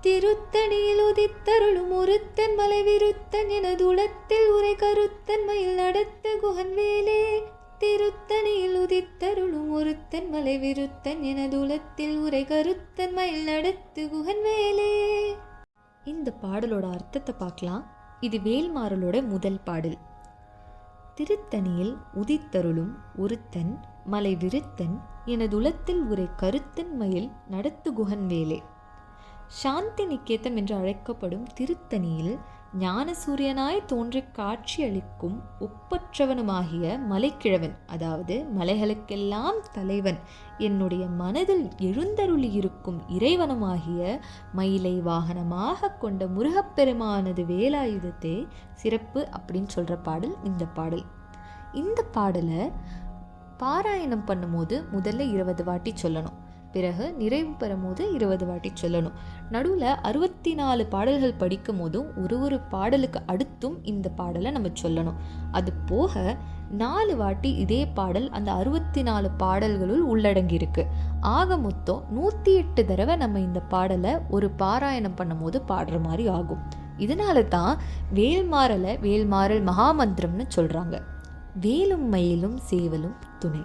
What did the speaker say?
திருத்தணியில் உதித்தருளும் ஒருத்தன் மலை விருத்தன் எனதுளத்தில் உரை கருத்தன் மயில் நடத்த குகன் வேலே. திருத்தணியில் உதித்தருளும் ஒருத்தன் மலை விருத்தன் எனதுளத்தில் உரை கருத்தன் மயில் நடத்து குகன் வேலே. இந்த பாடலோட அர்த்தத்தை பார்க்கலாம். இது வேல்மாறலோட முதல் பாடல். திருத்தணியில் உதித்தருளும் ஒருத்தன் மலை விருத்தன் எனதுளத்தில் உரை கருத்தன் மயில் நடத்து குகன் வேலே. சாந்தி நிகேதம் என்று அழைக்கப்படும் திருத்தணியில் ஞானசூரியனாய் தோன்றி காட்சி அளிக்கும் ஒப்பற்றவனுமாகிய மலைக்கிழவன், அதாவது மலைகளுக்கெல்லாம் தலைவன், என்னுடைய மனதில் எழுந்தருளியிருக்கும் இறைவனுமாகிய மயிலை வாகனமாக கொண்ட முருகப்பெருமானது வேலாயுதத்தை சிறப்பு அப்படின்னு சொல்கிற பாடல் இந்த பாடல். இந்த பாடலை பாராயணம் பண்ணும்போது முதல்ல 20 வாட்டி சொல்லணும். பிறகு நிறைவு பெறும்போது 20 வாட்டி சொல்லணும். நடுவில் 64 பாடல்கள் படிக்கும் போதும் ஒரு பாடலுக்கு அடுத்தும் இந்த பாடலை நம்ம சொல்லணும். அது போக 4 வாட்டி இதே பாடல் அந்த 64 பாடல்களுள் உள்ளடங்கியிருக்கு. ஆக மொத்தம் 108 தடவை நம்ம இந்த பாடலை ஒரு பாராயணம் பண்ணும்போது பாடுற மாதிரி ஆகும். இதனால தான் வேல்மாறலை வேல்மாறல் மகாமந்திரம்னு சொல்கிறாங்க. வேலும் மயிலும் சேவலும் துணை.